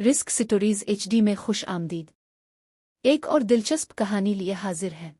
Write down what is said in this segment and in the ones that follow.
Risk stories HD में खुश आमदीद। एक और दिलचस्प कहानी लिए हाजिर है।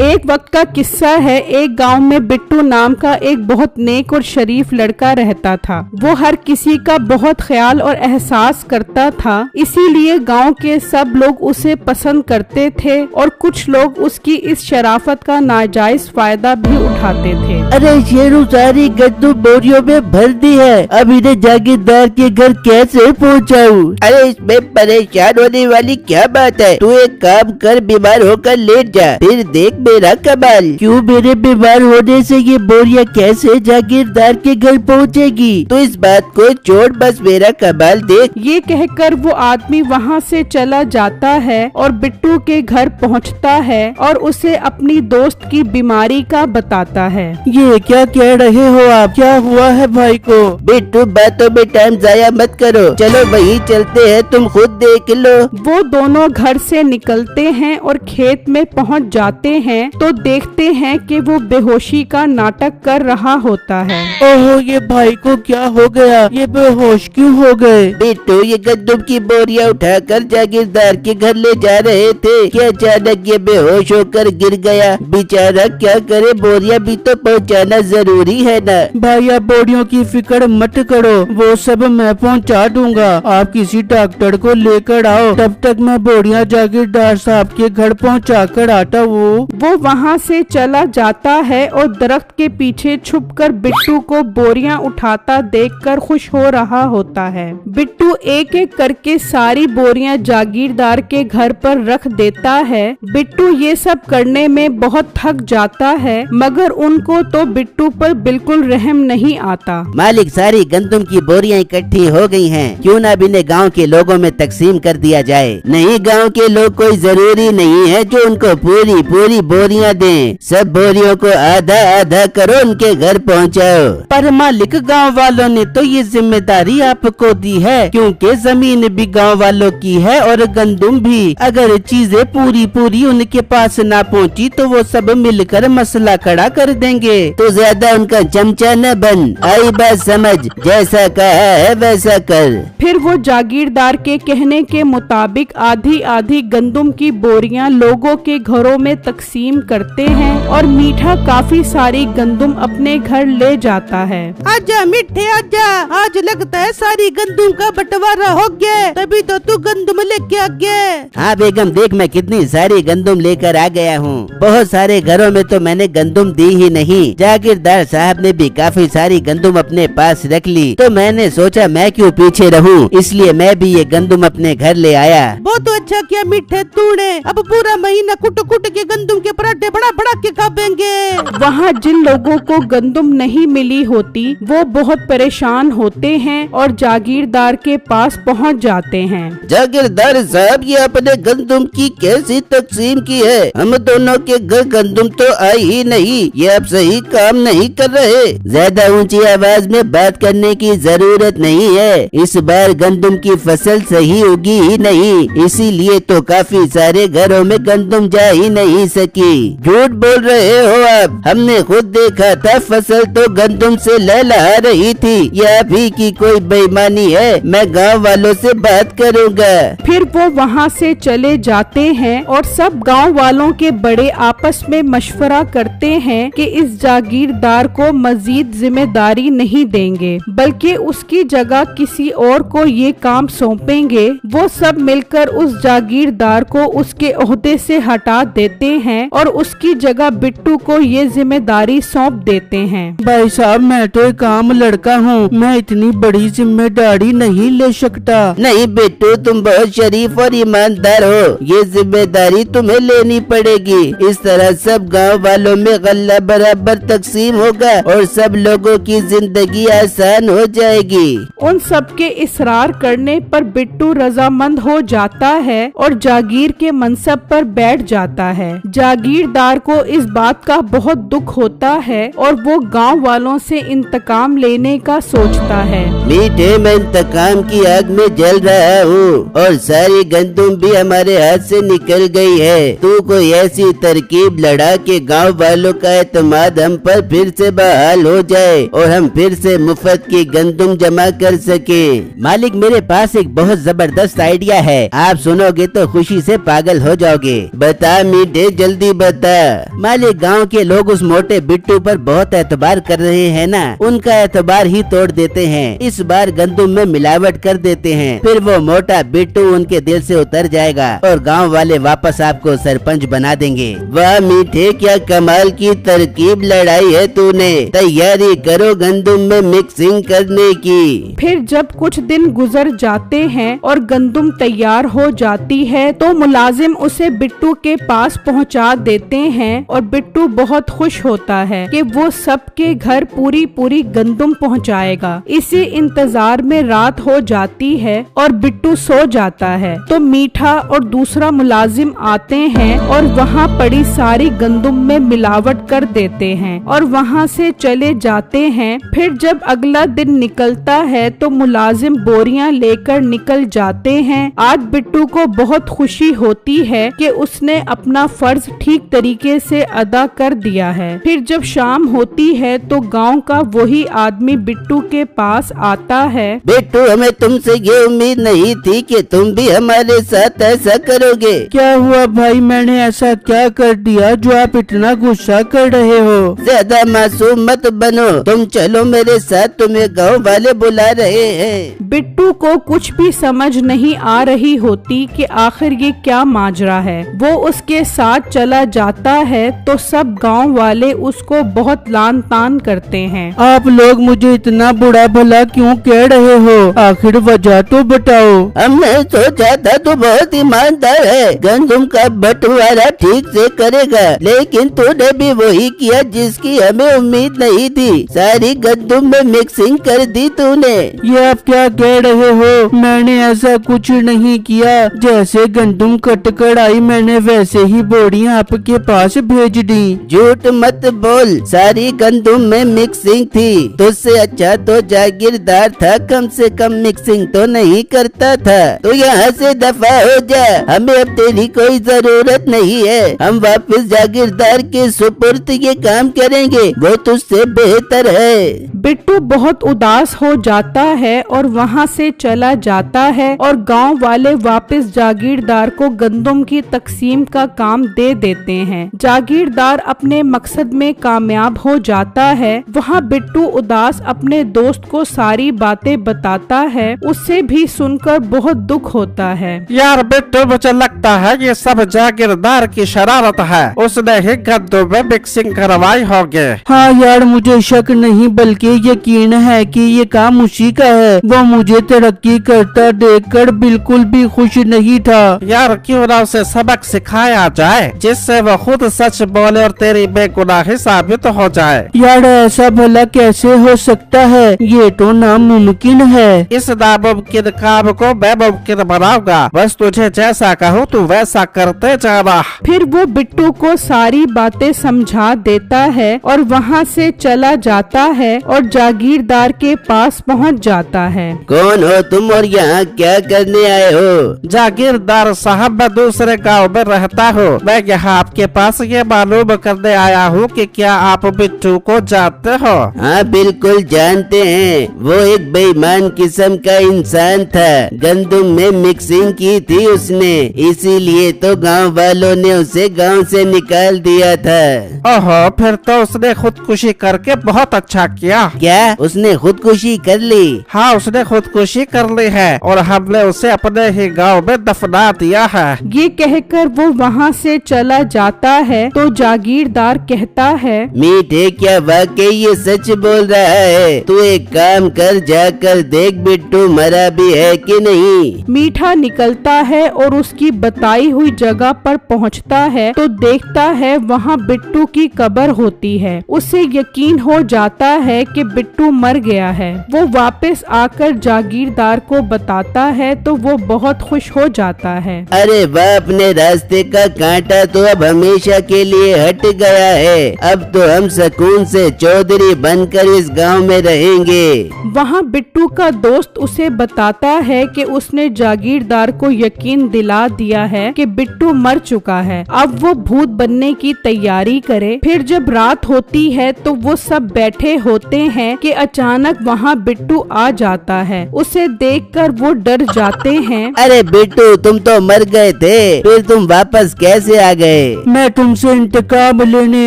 एक वक्त का किस्सा है। एक गांव में बिट्टू नाम का एक बहुत नेक और शरीफ लड़का रहता था। वो हर किसी का बहुत ख्याल और एहसास करता था, इसीलिए गांव के सब लोग उसे पसंद करते थे और कुछ लोग उसकी इस शराफत का नाजायज फायदा भी उठाते थे। अरे शेरू, सारी गद्दू बोरियों में भर दी है, अब इन्हें जागीरदार के घर कैसे पहुंचाऊं? अरे इसमें परेशान होने वाली क्या बात है? तू एक काम कर, बीमार होकर लेट जा, फिर देख मेरा कमाल। क्यों, मेरे बीमार होने से ये बोरिया कैसे जागीरदार के घर पहुंचेगी? तो इस बात को छोड़, बस मेरा कमाल देख। ये कहकर वो आदमी वहाँ से चला जाता है और बिट्टू के घर पहुँचता है और उसे अपनी दोस्त की बीमारी का बताता है। ये क्या कह रहे हो आप? क्या हुआ है भाई को? बिट्टू, बातों में टाइम जाया मत करो, चलो वहीं चलते हैं, तुम खुद देख लो। वो दोनों घर से निकलते हैं और खेत में पहुंच जाते हैं तो देखते हैं कि वो बेहोशी का नाटक कर रहा होता है। ओहो, ये भाई को क्या हो गया? ये बेहोश क्यों हो गए? बिट्टू, ये गंदम की बोरिया उठाकर जागीरदार के घर ले जा रहे थे कि अचानक ये बेहोश होकर गिर गया। बेचारा क्या करे, बोरिया भी तो पहुंचाना जरूरी है ना। भैया, बोरियों की फिक्र मत करो, वो सब मैं पहुंचा दूंगा। आप किसी डॉक्टर को लेकर आओ, तब तक मैं बोरिया जागीरदार साहब के घर पहुंचा कर आता हूँ। वो वहाँ से चला जाता है और दरख्त के पीछे छुपकर बिट्टू को बोरियां उठाता देखकर खुश हो रहा होता है। बिट्टू एक एक करके सारी बोरियां जागीरदार के घर पर रख देता है। बिट्टू ये सब करने में बहुत थक जाता है, मगर उनको तो बिट्टू पर बिल्कुल रहम नहीं आता। मालिक, सारी गंदम की बोरियां इकट्ठी हो गई हैं, क्यों ना इन्हें गांव के लोगों में तकसीम कर दिया जाए। नहीं, गांव के लोग कोई जरूरी नहीं है जो उनको पूरी पूरी बोरियां दें, सब बोरियों को आधा आधा करो, उनके घर पहुंचाओ। पर मालिक, गांव वालों ने तो ये जिम्मेदारी आपको दी है, क्योंकि जमीन भी गांव वालों की है और गंदम भी। अगर चीजें पूरी पूरी उनके पास ना पहुंची तो वो सब मिलकर मसला खड़ा कर देंगे, तो ज्यादा उनका चमचा न बन। आई बात समझ, जैसा कहा है वैसा कर। फिर वो जागीरदार के कहने के मुताबिक आधी आधी गंदम की बोरियां लोगों के घरों में तकसीम करते हैं और मीठा काफी सारी गंदम अपने घर ले जाता है। आजा मीठे आजा, आज लगता है सारी गंदम का बंटवारा हो गया, तभी तो तू गंदम लेके आ गया। हाँ बेगम, देख मैं कितनी सारी गंदम लेकर आ गया हूँ। बहुत सारे घरों में तो मैंने गंदम दी ही नहीं, जागीरदार साहब ने भी काफी सारी गंदम अपने पास रख ली, तो मैंने सोचा मैं क्यों पीछे रहूं, इसलिए मैं भी ये गंदम अपने घर ले आया। बहुत अच्छा किया मीठे तूने, अब पूरा महीना कुट कुट के गंदम के पराठे बड़ा बड़ा के खाएंगे। वहाँ जिन लोगों को गंदम नहीं मिली होती वो बहुत परेशान होते हैं और जागीरदार के पास पहुँच जाते हैं। जागीरदार साहब, ये अपने गंदम की कैसी तकसीम की है? हम दोनों के घर गंदम तो आई ही नहीं, ये आप सही काम नहीं कर रहे। ज्यादा ऊंची आवाज में बात करने की जरूरत नहीं है, इस बार गंदम की फसल सही उगी ही नहीं, इसीलिए तो काफी सारे घरों में गंदम जा ही नहीं सकी। झूठ बोल रहे हो आप, हमने खुद देखा था, फसल तो गंदम से लहलहा रही थी। ये आप ही की कोई बेईमानी है, मैं गांव वालों से बात करूंगा। फिर वो वहाँ से चले जाते हैं और सब गांव वालों के बड़े आपस में मशवरा करते हैं कि इस जागीरदार को मजीद जिम्मेदारी नहीं देंगे, बल्कि उसकी जगह किसी और को ये काम सौंपेंगे। वो सब मिलकर उस जागीरदार को उसके ओहदे से हटा देते हैं और उसकी जगह बिट्टू को ये जिम्मेदारी सौंप देते हैं। भाई साहब, मैं तो एक आम लड़का हूँ, मैं इतनी बड़ी जिम्मेदारी नहीं ले सकता। नहीं बिट्टू, तुम बहुत शरीफ और ईमानदार हो, ये जिम्मेदारी तुम्हें लेनी पड़ेगी। इस तरह सब गांव वालों में गल्ला बराबर तकसीम होगा और सब लोगों की जिंदगी आसान हो जाएगी। उन सबके इसरार करने पर बिट्टू रजामंद हो जाता है और जागीर के मनसब पर बैठ जाता है। जागीरदार को इस बात का बहुत दुख होता है और वो गांव वालों से इंतकाम लेने का सोचता है। मीठे, मैं इंतकाम की आग में जल रहा हूँ और सारी गंदुम भी हमारे हाथ से निकल गई है। तू कोई ऐसी तरकीब लड़ा के गांव वालों का एतमाद हम पर फिर से बहाल हो जाए और हम फिर से मुफ्त की गंदुम जमा कर सके। मालिक, मेरे पास एक बहुत जबरदस्त आइडिया है, आप सुनोगे तो खुशी से पागल हो जाओगे। बता मीठे, जल्दी बता। मालिक, गांव के लोग उस मोटे बिट्टू पर बहुत एतबार कर रहे हैं ना, उनका एतबार ही तोड़ देते हैं। इस बार गंदुम में मिलावट कर देते हैं, फिर वो मोटा बिट्टू उनके दिल से उतर जाएगा और गांव वाले वापस आपको सरपंच बना देंगे। वाह मीठे, क्या कमाल की तरकीब लड़ाई है तूने। तैयारी करो गंदुम में मिक्सिंग करने की। फिर जब कुछ दिन गुजर जाते हैं और गंदुम तैयार हो जाती है तो मुलाजिम उसे बिट्टू के पास पहुंचा देते हैं और बिट्टू बहुत खुश होता है कि वो सबके घर पूरी पूरी गंदुम पहुंचाएगा। इसी इंतजार में रात हो जाती है और बिट्टू सो जाता है तो मीठा और दूसरा मुलाजिम आते हैं और वहाँ पड़ी सारी गंदुम में मिलावट कर देते हैं और वहाँ से चले जाते हैं। फिर जब अगला दिन निकलता है तो मुलाजिम बोरियां लेकर निकल जाते हैं। आज बिट्टू को बहुत खुशी होती है कि उसने अपना फर्ज ठीक तरीके से अदा कर दिया है। फिर जब शाम होती है तो गांव का वही आदमी बिट्टू के पास आता है। बिट्टू, हमें तुमसे ये उम्मीद नहीं थी कि तुम भी हमारे साथ ऐसा करोगे। क्या हुआ भाई, मैंने ऐसा क्या कर दिया जो आप इतना गुस्सा कर रहे हो? ज्यादा मासूम मत बनो, तुम चलो मेरे साथ, तुम्हें गांव वाले बुला रहे हैं। बिट्टू को कुछ भी समझ नहीं आ रही होती कि आखिर ये क्या माजरा है। वो उसके साथ चला जाता है तो सब गांव वाले उसको बहुत लान तान करते हैं। आप लोग मुझे इतना बुरा भला क्यों कह रहे हो? आखिर वजह तो बताओ। हमने सोचा था तू बहुत ईमानदार है, गंदुम का बंटवारा ठीक से करेगा, लेकिन तूने भी वही किया जिसकी हमें उम्मीद नहीं थी। सारी गंदुम में मिक्सिंग कर दी तूने। ये आप क्या कह रहे हो? मैंने ऐसा कुछ नहीं किया। जैसे गंदुम कट कर आई मैंने वैसे ही बोरियां आपके पास भेज दी। झूठ मत बोल, सारी गंदुम में मिक्सिंग थी। तुझसे अच्छा तो जागीरदार था, कम से कम मिक्सिंग तो नहीं करता था। तो यहाँ से दफा हो जा, हमें अब तेरी कोई जरूरत नहीं है। हम वापस जागीरदार के सुपुर्द ये काम करेंगे, वो तुझसे बेहतर है। बिट्टू बहुत उदास हो जाता है और वहाँ से चला जाता है और गांव वाले वापस जागीरदार को गंदुम की तकसीम का काम दे देते हैं। जागीरदार अपने मकसद में कामयाब हो जाता है। वहाँ बिट्टू उदास अपने दोस्त को सारी बातें बताता है। उससे भी सुनकर बहुत दुख होता है। यार बिट्टू, मुझे लगता है ये सब जागीरदार की शरारत है, उसने ही गंदुम में मिक्सिंग करवाई होगी। हाँ यार, मुझे शक नहीं बल्कि यकीन है कि ये काम उसी का है। वो मुझे तरक्की करता देखकर बिल्कुल भी खुश नहीं था। यार क्यों ना उसे सबक सिखाया जाए जिससे वो खुद सच बोले और तेरी बेगुनाही साबित हो जाए। यार ऐसा भला कैसे हो सकता है? ये तो नामुमकिन है। इस नामुमकिन काम को मैं मुमकिन बनाऊंगा, बस तुझे जैसा कहूँ तू वैसा करते जाना। फिर वो बिट्टू को सारी बातें समझा देता है और वहाँ से चला जाता है और जागीरदार के पास पहुँच जाता है। कौन हो तुम और यहाँ क्या करने आए हो? जागीरदार साहब, मैं दूसरे गांव में रहता हूँ। मैं यहाँ आपके पास ये मालूम करने आया हूँ कि क्या आप बिट्टू को जानते हो? हाँ बिल्कुल जानते हैं, वो एक बेईमान किस्म का इंसान था। गंदुम में मिक्सिंग की थी उसने, इसीलिए तो गांव वालों ने उसे गांव से निकाल दिया था। ओहो, फिर तो उसने खुदकुशी करके बहुत अच्छा किया। क्या उसने खुदकुशी कर ली? हाँ, उसने खुदकुशी कर ली है और हमने उसे अपने ही गांव में दफना दिया है। ये कहकर वो वहाँ से चला जाता है तो जागीरदार कहता है, मीठे, क्या वाकई ये सच बोल रहा है? तू एक काम कर, जाकर देख बिट्टू मरा भी है कि नहीं। मीठा निकलता है और उसकी बताई हुई जगह पर पहुंचता है तो देखता है वहाँ बिट्टू की कब्र होती है। उसे यकीन हो जाता है कि बिट्टू मर गया है। वो वापस आकर जागीरदार को बताता है तो वो बहुत खुश हो जाता है। अरे वाह, अपने रास्ते का कांटा तो अब हमेशा के लिए हट गया है। अब तो हम सुकून से चौधरी बनकर इस गांव में रहेंगे। वहाँ बिट्टू का दोस्त उसे बताता है कि उसने जागीरदार को यकीन दिला दिया है कि बिट्टू मर चुका है, अब वो भूत बनने की तैयारी करे। फिर जब रात होती है तो वो सब बैठे होते हैं कि अचानक वहाँ बिट्टू आ जाता है। उसे देखकर वो डर जाते हैं। अरे बिट्टू, तुम तो मर गए थे, फिर तुम वापस कैसे आ गए? मैं तुमसे इंतकाम लेने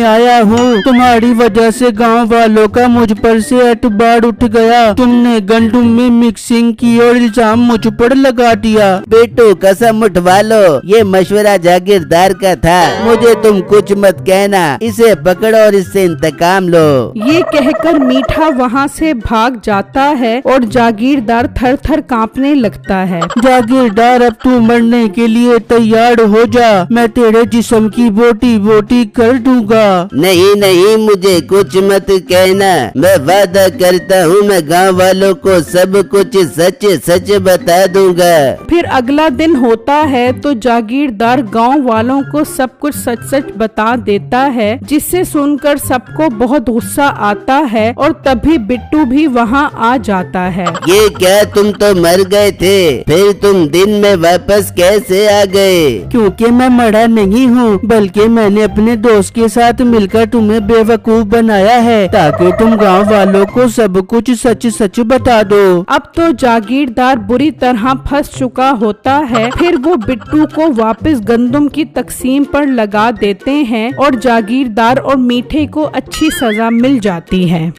आया हूँ। तुम्हारी वजह से गांव वालों का मुझ पर से एतबार उठ गया। तुमने गंदुम में मिक्सिंग की और इल्जाम मुझ पर लगा दिया। बिट्टू, कसम उठवा लो, ये मशवरा जागीरदार का था। मुझे तुम कुछ मत कहना, इसे पकड़ो और इससे इंतकाम लो। ये कहकर मीठा वहाँ से भाग जाता है और जागीरदार थर थर कांपने लगता है। जागीरदार, अब तू मरने के लिए तैयार हो जा। मैं तेरे जिस्म की बोटी बोटी कर दूंगा। नहीं नहीं, मुझे कुछ मत कहना। मैं वादा करता हूँ मैं गांव वालों को सब कुछ सच सच बता दूंगा। फिर अगला दिन होता है तो जागीरदार गांव वालों को सब कुछ सच सच बता देता है, जिससे सुनकर सबको बहुत गुस्सा आता है और तभी बिट्टू भी वहाँ आ जाता है। ये क्या, तुम तो मर गए थे, फिर तुम दिन में वापस कैसे आ गए? क्योंकि मैं मरा नहीं हूँ, बल्कि मैंने अपने दोस्त के साथ मिलकर तुम्हें बेवकूफ बनाया है ताकि तुम गांव वालों को सब कुछ सच सच बता दो। अब तो जागीरदार बुरी तरह फंस चुका होता है। फिर वो बिट्टू को वापस गंदुम की तकसीम पर लगा देते हैं और जागीरदार और मीठे को अच्छी सजा मिल जाती है।